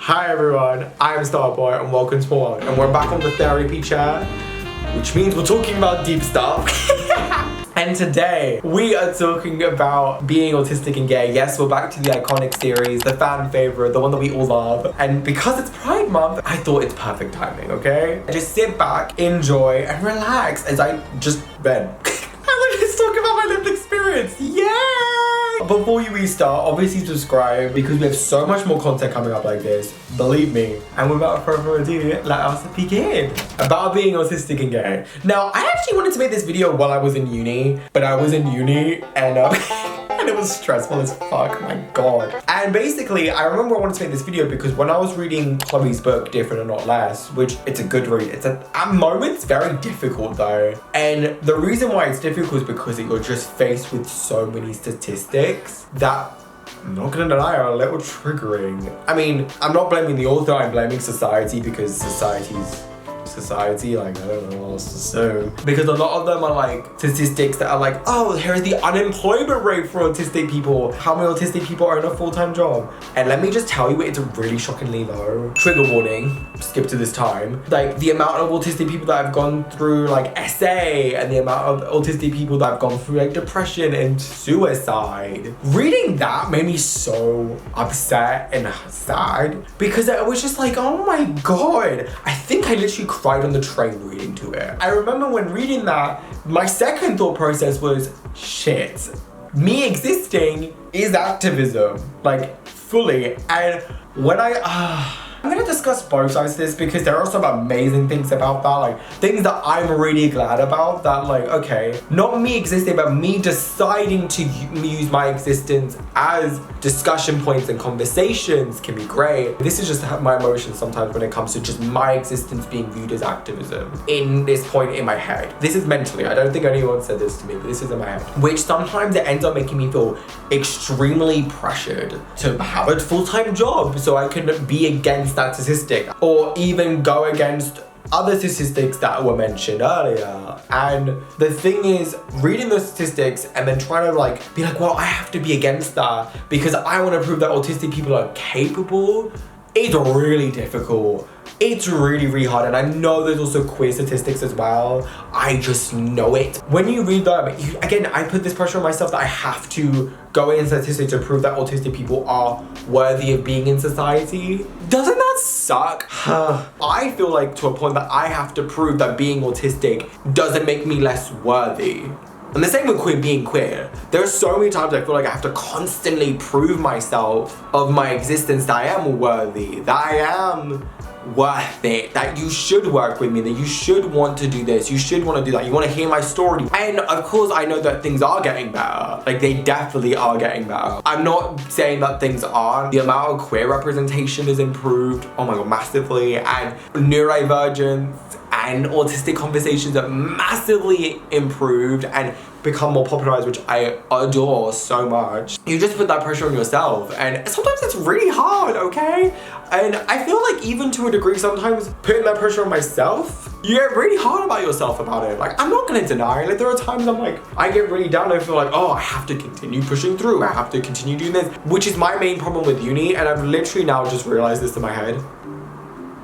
Hi everyone, I'm Styleboy and welcome to my world. And we're back on the therapy chair, which means we're talking about deep stuff. And today, we are talking about being autistic and gay. Yes, we're back to the iconic series, the fan favorite, the one that we all love. And because it's Pride Month, I thought it's perfect timing, okay? Just sit back, enjoy, and relax as I just vent. Let's talk about my lived experience. Yay! Before we start, obviously subscribe because we have so much more content coming up like this. Believe me. And without further ado, let us begin. About being autistic and gay. Now, I actually wanted to make this video while I was in uni, but I was in uni and and it was stressful as fuck, my god. And basically, I remember I wanted to make this video because when I was reading Chloe's book, Different and Not Less, which it's a good read, it's at moments very difficult though. And the reason why it's difficult is because you're just faced with so many statistics that, I'm not gonna deny, are a little triggering. I mean, I'm not blaming the author, I'm blaming society because society, like, I don't know what else to say. Because a lot of them are like statistics that are like, oh, here's the unemployment rate for autistic people. How many autistic people are in a full-time job? And let me just tell you, it's really shockingly low. Trigger warning, skip to this time. Like the amount of autistic people that have gone through like SA and the amount of autistic people that have gone through like depression and suicide. Reading that made me so upset and sad because I was just like, oh my god. I think I literally cried on the train reading to it. I remember when reading that, my second thought process was, shit, me existing is activism, like fully. And when I'm gonna discuss both sides of this because there are some amazing things about that, like things that I'm really glad about, that like, okay, not me existing, but me deciding to use my existence as discussion points and conversations can be great. This is just my emotions sometimes when it comes to just my existence being viewed as activism in this point in my head. This is mentally, I don't think anyone said this to me, but this is in my head. Which sometimes it ends up making me feel extremely pressured to have a full-time job so I can be against that statistic or even go against other statistics that were mentioned earlier. And the thing is, reading those statistics and then trying to like be like, well, I have to be against that because I want to prove that autistic people are capable, it's really difficult. It's really, really hard. And I know there's also queer statistics as well. I just know it. When you read them, again, I put this pressure on myself that I have to go in statistics to prove that autistic people are worthy of being in society. Doesn't that suck? I feel like to a point that I have to prove that being autistic doesn't make me less worthy. And the same with being queer. There are so many times I feel like I have to constantly prove myself of my existence, that I am worthy, that I am worth it, that you should work with me, that you should want to do this, you should want to do that, you want to hear my story. And of course I know that things are getting better, like they definitely are getting better. I'm not saying that things aren't. The amount of queer representation is improved, oh my god, massively, and neurodivergence and autistic conversations are massively improved and become more popularized, which I adore so much. You just put that pressure on yourself and sometimes it's really hard, okay? And I feel like even to a degree sometimes putting that pressure on myself, you get really hard about yourself about it. Like I'm not gonna deny, like there are times I'm like, I get really down and I feel like, oh, I have to continue pushing through, I have to continue doing this, which is my main problem with uni, and I've literally now just realized this in my head.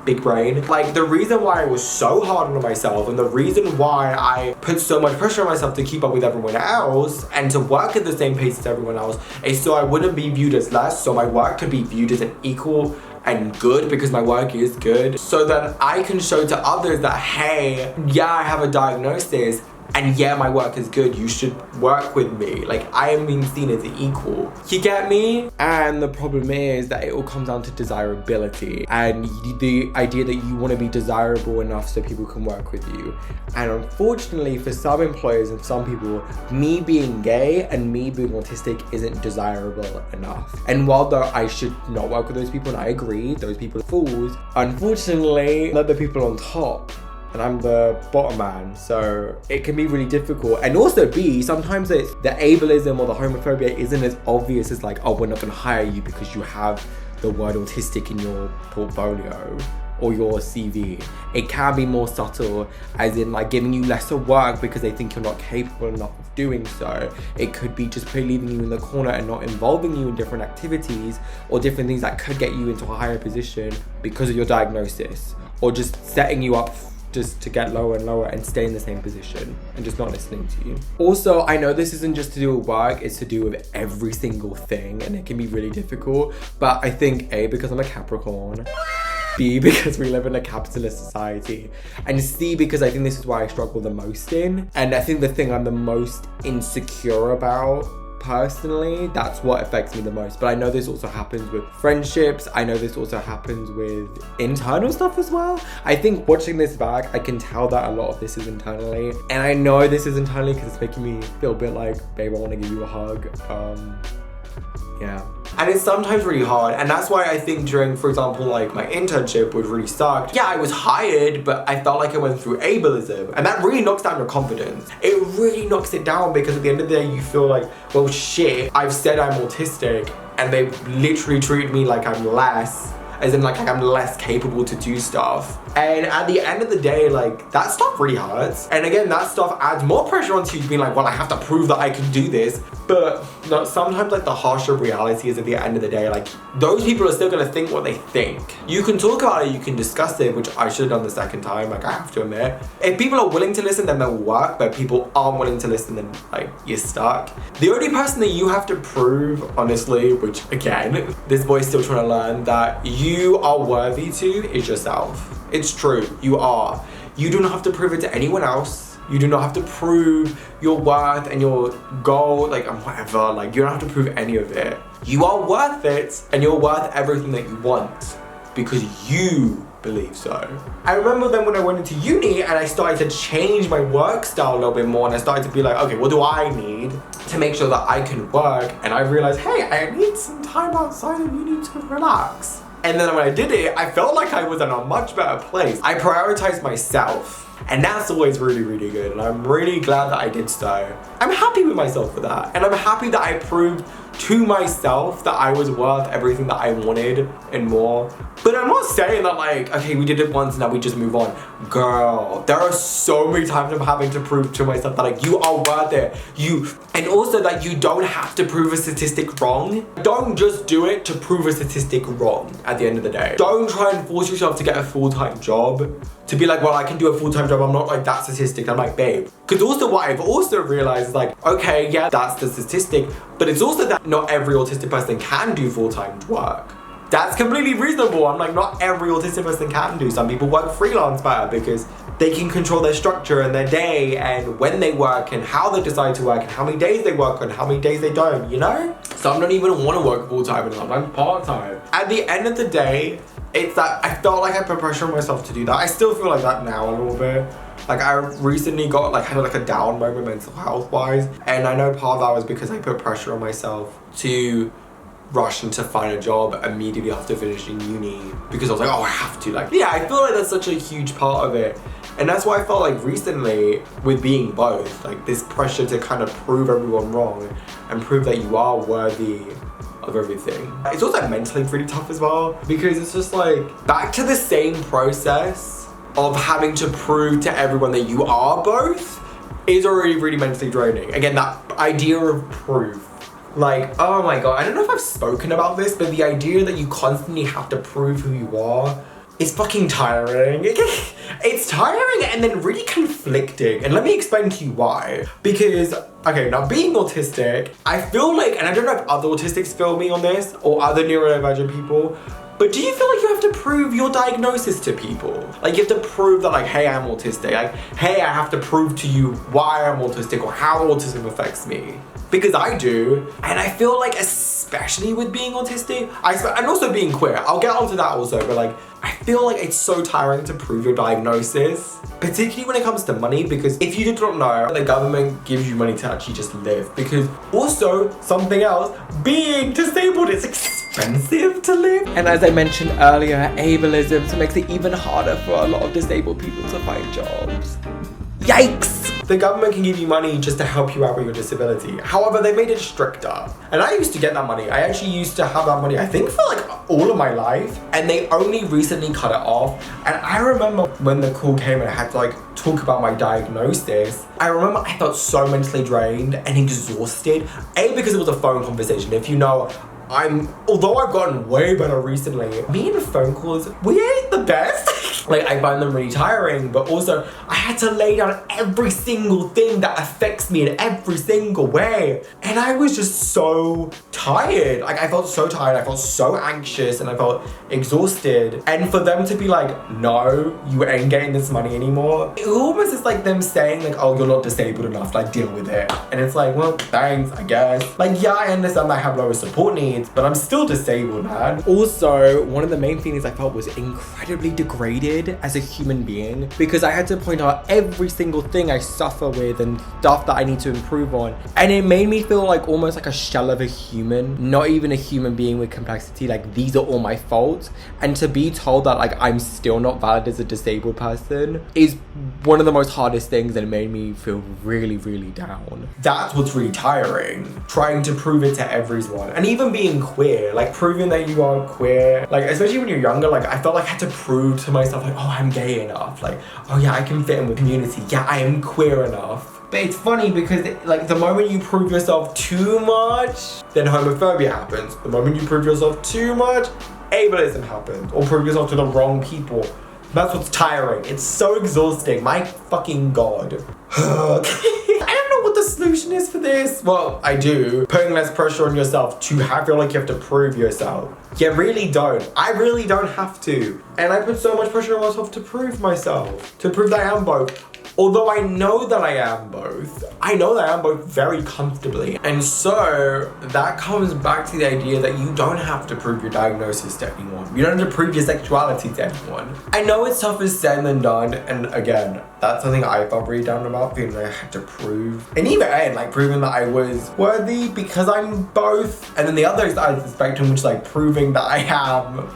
Big brain. Like the reason why I was so hard on myself and the reason why I put so much pressure on myself to keep up with everyone else and to work at the same pace as everyone else is so I wouldn't be viewed as less, so my work could be viewed as an equal and good because my work is good, so that I can show to others that, hey, yeah, I have a diagnosis and yeah, my work is good, you should work with me. Like I am being seen as an equal. You get me? And the problem is that it all comes down to desirability and the idea that you want to be desirable enough so people can work with you. And unfortunately for some employers and some people, me being gay and me being autistic isn't desirable enough. And while though I should not work with those people, and I agree, those people are fools, unfortunately, they're the people on top. And I'm the bottom man, so it can be really difficult. And also sometimes it's the ableism or the homophobia isn't as obvious as like, oh, we're not gonna hire you because you have the word autistic in your portfolio or your CV. It can be more subtle, as in like giving you lesser work because they think you're not capable enough of doing so. It could be just leaving you in the corner and not involving you in different activities or different things that could get you into a higher position because of your diagnosis, or just setting you up just to get lower and lower and stay in the same position and just not listening to you. Also, I know this isn't just to do with work, it's to do with every single thing, and it can be really difficult, but I think A, because I'm a Capricorn, B, because we live in a capitalist society, and C, because I think this is why I struggle the most in, and I think the thing I'm the most insecure about personally, that's what affects me the most. But I know this also happens with friendships. I know this also happens with internal stuff as well. I think watching this back, I can tell that a lot of this is internally. And I know this is internally because it's making me feel a bit like, babe, I want to give you a hug. Yeah. And it's sometimes really hard, and that's why I think during, for example, like my internship would really suck. Yeah, I was hired, but I felt like I went through ableism, and that really knocks down your confidence. It really knocks it down because at the end of the day, you feel like, well, shit, I've said I'm autistic, and they've literally treated me like I'm less, as in like I'm less capable to do stuff. And at the end of the day, like, that stuff really hurts. And again, that stuff adds more pressure onto you, being like, well, I have to prove that I can do this. But no, sometimes like the harsher reality is at the end of the day, like, those people are still gonna think what they think. You can talk about it, you can discuss it, which I should have done the second time, like, I have to admit. If people are willing to listen, then they'll work, but people aren't willing to listen, then like, you're stuck. The only person that you have to prove, honestly, which again, this boy's still trying to learn, that you are worthy to is yourself. It's true, you are. You do not have to prove it to anyone else. You do not have to prove your worth and your goal, like, whatever. Like, you don't have to prove any of it. You are worth it, and you're worth everything that you want because you believe so. I remember then when I went into uni and I started to change my work style a little bit more, and I started to be like, okay, what do I need to make sure that I can work? And I realized, hey, I need some time outside of uni to relax. And then when I did it, I felt like I was in a much better place. I prioritized myself. And that's always really, really good. And I'm really glad that I did so. I'm happy with myself for that. And I'm happy that I proved to myself that I was worth everything that I wanted and more. But I'm not saying that like, okay, we did it once, now we just move on. Girl, there are so many times I'm having to prove to myself that like, you are worth it. And also that you don't have to prove a statistic wrong. Don't just do it to prove a statistic wrong at the end of the day. Don't try and force yourself to get a full-time job. To be like, well, I can do a full-time job, I'm not like that statistic. I'm like, babe. Because also what I've also realized is like, okay, yeah, that's the statistic, but it's also that not every autistic person can do full-time work. That's completely reasonable. I'm like, not every autistic person can do. Some people work freelance better because they can control their structure and their day and when they work and how they decide to work and how many days they work and how many days they don't, you know? Some don't even want to work full-time and sometimes part-time. At the end of the day, it's that I felt like I put pressure on myself to do that. I still feel like that now a little bit. Like I recently had like a down moment mental health wise, and I know part of that was because I put pressure on myself to rush and to find a job immediately after finishing uni because I was like, oh, I have to. Like, yeah, I feel like that's such a huge part of it. And that's why I felt like recently with being both, like this pressure to kind of prove everyone wrong and prove that you are worthy of everything. It's also mentally pretty tough as well because it's just like back to the same process of having to prove to everyone that you are both is already really mentally draining. Again, that idea of proof. Like, oh my god, I don't know if I've spoken about this, but the idea that you constantly have to prove who you are is fucking tiring. It's tiring and then really conflicting. And let me explain to you why. Because, okay, now being autistic, I feel like, and I don't know if other autistics feel me on this or other neurodivergent people, but do you feel like you have to prove your diagnosis to people? Like you have to prove that like, hey, I'm autistic. Like, hey, I have to prove to you why I'm autistic or how autism affects me. Because I do, and I feel like especially with being autistic, and also being queer, I'll get onto that also, but like, I feel like it's so tiring to prove your diagnosis, particularly when it comes to money, because if you did not know, the government gives you money to actually just live, because also, something else, being disabled is expensive to live. And as I mentioned earlier, ableism, so makes it even harder for a lot of disabled people to find jobs. Yikes! the government can give you money just to help you out with your disability. However, they made it stricter. And I used to get that money. I actually used to have that money, I think for like all of my life. And they only recently cut it off. And I remember when the call came and I had to like talk about my diagnosis, I remember I felt so mentally drained and exhausted. A, because it was a phone conversation. If you know, although I've gotten way better recently, me and phone calls, we ain't the best. Like, I find them really tiring, but also I had to lay down every single thing that affects me in every single way. And I was just so tired. Like, I felt so tired, I felt so anxious, and I felt exhausted. And for them to be like, no, you ain't getting this money anymore, it almost is like them saying like, oh, you're not disabled enough, like deal with it. And it's like, well, thanks, I guess. Like, yeah, I understand I have lower support needs, but I'm still disabled, man. Also, one of the main things I felt was incredibly degraded as a human being, because I had to point out every single thing I suffer with and stuff that I need to improve on. And it made me feel like almost like a shell of a human, not even a human being with complexity. Like, these are all my faults. And to be told that like I'm still not valid as a disabled person is one of the most hardest things, and it made me feel really, really down. That's what's really tiring. Trying to prove it to everyone. And even being queer, like proving that you are queer, like especially when you're younger, like I felt like I had to prove to myself like, oh, I'm gay enough, like, oh yeah, I can fit in with community, yeah, I am queer enough. But it's funny because like the moment you prove yourself too much, then homophobia happens. The moment you prove yourself too much, ableism happens, or prove yourself to the wrong people. That's what's tiring. It's so exhausting. My fucking God. I don't know what the solution is for this. Well, I do. Putting less pressure on yourself to feel like you have to prove yourself. You really don't. I really don't have to. And I put so much pressure on myself to prove myself. To prove that I am both. Although I know that I am both. I know that I am both very comfortably. And so that comes back to the idea that you don't have to prove your diagnosis to anyone. You don't have to prove your sexuality to anyone. I know it's tougher said than done. And again, that's something I felt really down about, feeling like I had to prove. And even like proving that I was worthy because I'm both. And then the other side of the spectrum, which is like proving that I am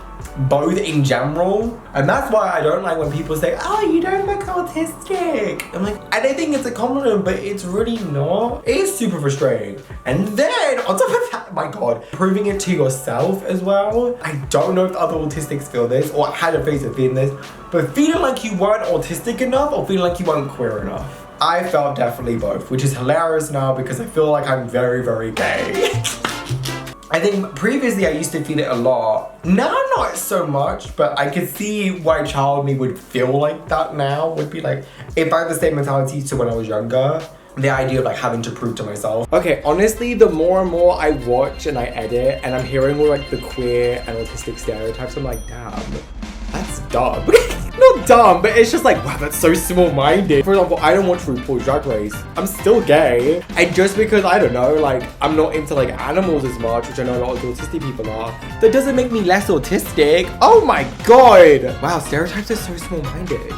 both in general. And that's why I don't like when people say, oh, you don't look autistic. I'm like, and I think it's a compliment, but it's really not. It is super frustrating. And then on top of that, my God, proving it to yourself as well. I don't know if other autistics feel this or had a face of feeling this, but feeling like you weren't autistic enough or feeling like you weren't queer enough. I felt definitely both, which is hilarious now because I feel like I'm very, very gay. I think previously I used to feel it a lot. Now not so much, but I could see why child me would feel like that now. Would be like, if I had the same mentality to when I was younger, the idea of like having to prove to myself. Okay, honestly, the more and more I watch and I edit and I'm hearing all like the queer and autistic stereotypes, I'm like, damn, that's dumb. Not dumb, but it's just like, wow, that's so small-minded. For example, I don't watch RuPaul's Drag Race. I'm still gay. And just because, I don't know, like, I'm not into like animals as much, which I know a lot of autistic people are, that doesn't make me less autistic. Oh my God. Wow, stereotypes are so small-minded.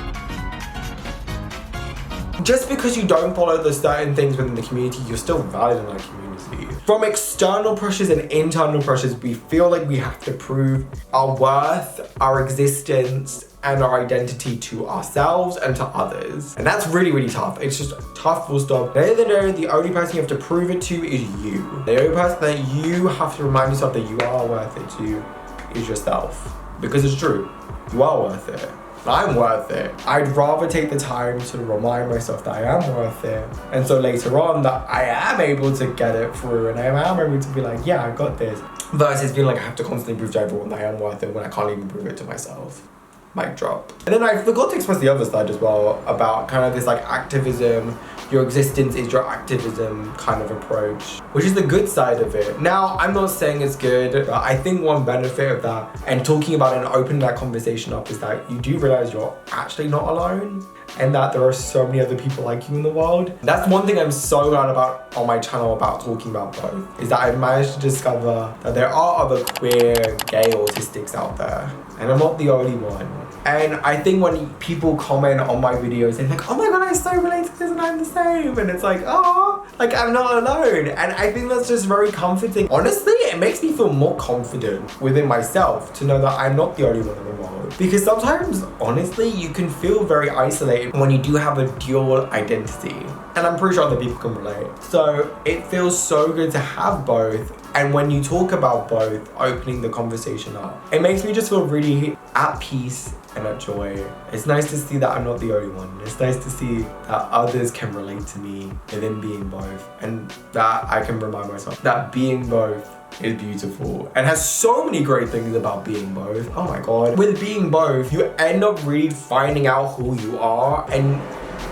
Just because you don't follow the certain things within the community, you're still valid in our community. From external pressures and internal pressures, we feel like we have to prove our worth, our existence, and our identity to ourselves and to others. And that's really, really tough. It's just tough, full stop. At the end of the day, the only person you have to prove it to is you. The only person that you have to remind yourself that you are worth it to is yourself. Because it's true, you are worth it. I'm worth it. I'd rather take the time to remind myself that I am worth it. And so later on that I am able to get it through and I am able to be like, yeah, I got this. Versus feeling like I have to constantly prove to everyone that I am worth it when I can't even prove it to myself. Mic drop. And then I forgot to express the other side as well about kind of this like activism, your existence is your activism kind of approach, which is the good side of it. Now, I'm not saying it's good, but I think one benefit of that and talking about it and opening that conversation up is that you do realize you're actually not alone and that there are so many other people like you in the world. That's one thing I'm so glad about on my channel about talking about both, is that I've managed to discover that there are other queer, gay autistics out there. And I'm not the only one. And I think when people comment on my videos and like, oh my God, I so relate to this and I'm the same. And it's like, oh, like I'm not alone. And I think that's just very comforting. Honestly, it makes me feel more confident within myself to know that I'm not the only one in the world. Because sometimes, honestly, you can feel very isolated when you do have a dual identity. And I'm pretty sure other people can relate. So it feels so good to have both. And when you talk about both, opening the conversation up, it makes me just feel really at peace and at joy. It's nice to see that I'm not the only one. It's nice to see that others can relate to me within being both, and that I can remind myself that being both is beautiful and has so many great things about being both. Oh my god. With being both, you end up really finding out who you are, and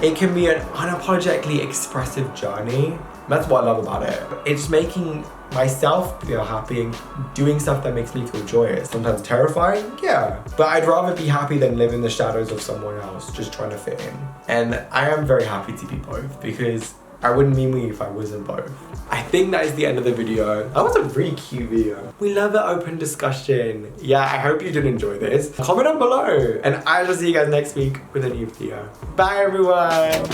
it can be an unapologetically expressive journey. That's what I love about it. It's making myself feel happy and doing stuff that makes me feel joyous. Sometimes terrifying, yeah. But I'd rather be happy than live in the shadows of someone else just trying to fit in. And I am very happy to be both, because I wouldn't be me if I wasn't both. I think that is the end of the video. That was a really cute video. We love an open discussion. Yeah, I hope you did enjoy this. Comment down below. And I will see you guys next week with a new video. Bye everyone.